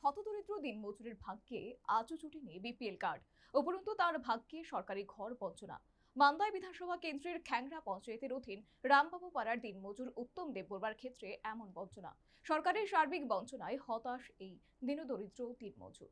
হতদরিদ্র দিনমজুরের ভাগ্যে আজও জুটেনি বিপিএল কার্ড। উপরন্তু তার ভাগ্যে সরকারি ঘর বঞ্চনা। মান্দায় বিধানসভা কেন্দ্রের খ্যাংরা পঞ্চায়েতের অধীন রামবাবু পাড়ার দিনমজুর উত্তম দেববর্মার ক্ষেত্রে এমন বঞ্চনা। সরকারের সার্বিক বঞ্চনায় হতাশ এই দীনদরিদ্র দিনমজুর।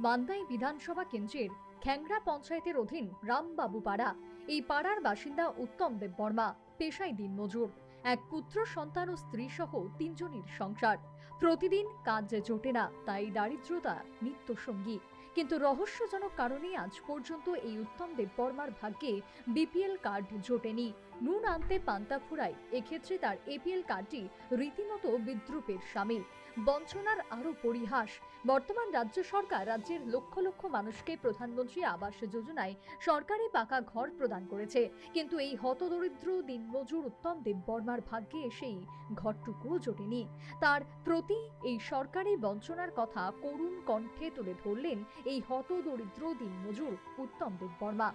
মান্দাই বিধানসভা কেন্দ্রের খ্যাংরা পঞ্চায়েতের অধীন রামবাবু পাড়া। এই পাড়ার বাসিন্দা উত্তম দেববর্মা পেশায় দিনমজুর। এক পুত্র সন্তান ও স্ত্রী সহ তিনজনের সংসার। প্রতিদিন কাজ জোটে না, তাই দারিদ্রতা নিত্য সঙ্গী। কিন্তু রহস্যজনক কারণে আজ পর্যন্ত এই উত্তম দেববর্মার ভাগ্যে বিপিএল কার্ড জোটেনি। নুন আনতে পান্তা ফুরায়, এক্ষেত্রে তার এপিএল কার্ডটি রীতিমতো বিদ্রুপের শামিল। বঞ্চনার আরও পরিহাস, বর্তমান রাজ্য সরকার রাজ্যের লক্ষ লক্ষ মানুষকে প্রধানমন্ত্রী আবাস যোজনায় সরকারি পাকা ঘর প্রদান করেছে, কিন্তু এই হতদরিদ্র দিনমজুর উত্তম দেববর্মার ভাগ্যে সেই ঘরটুকুও জোটেনি। তার প্রতি এই সরকারি বঞ্চনার কথা করুণ কণ্ঠে তুলে ধরলেন এই হতদরিদ্র দিনমজুর উত্তম দেববর্মা।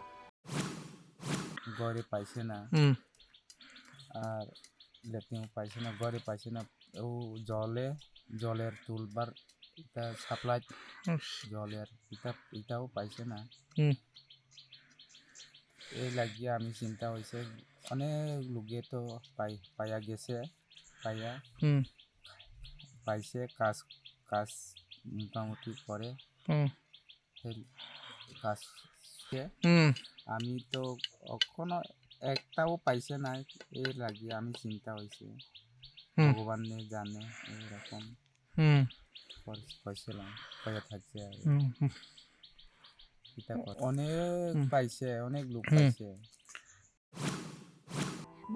ঘরে পাইছে না, আর লেট্রিন পাইছে না, ঘরে পাইছে না। ও জলের তুলবার এটা সাপ্লাই জলের এটাও পাইছে না। এই লাগিয়ে আমি চিন্তা হয়েছে, অনেক লোকে তো পাইয়া গেছে, পাইছে কাজ কাজ মোটামুটি করে সেই কাজকে। আমি তো কখনো একটাও পাইছে না, এই লাগিয়ে আমি চিন্তা হয়েছে, ভগবানে জানে এরকম কইছিলাম কয়ে থাকছে। আর এটা অনেক পাইছে, অনেক লোক পাইছে।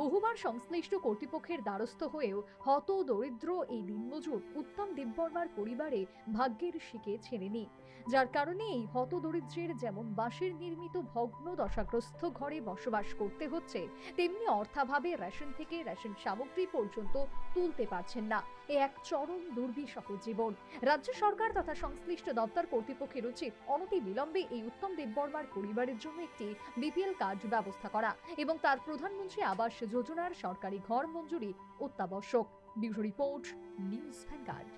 বহুবার সংশ্লিষ্ট কর্তৃপক্ষের দ্বারস্থ হয়েও হত দরিদ্র এই দিনমজুর উত্তম দেববর্মার পরিবারে ভাগ্যের শিকে ছেড়েনি, যার কারণে এই হত দরিদ্রের যেমন বাঁশের নির্মিত ভগ্ন দশাগ্রস্ত ঘরে বসবাস করতে হচ্ছে, তেমনি অর্থাভাবে রেশন থেকে রেশন সামগ্রী পর্যন্ত তুলতে পারছেন না। এ এক চরম দুর্বিষহ জীবন। রাজ্য সরকার তথা সংশ্লিষ্ট দপ্তর কর্তৃপক্ষের উচিত অনতি বিলম্বে এই উত্তম দেববর্মার পরিবারের জন্য একটি বিপিএল কার্ড ব্যবস্থা করা এবং তার প্রধানমন্ত্রী আবাস যোজনার সরকারি ঘর মঞ্জুরি অত্যাবশ্যক। Bureau report, news vanguard.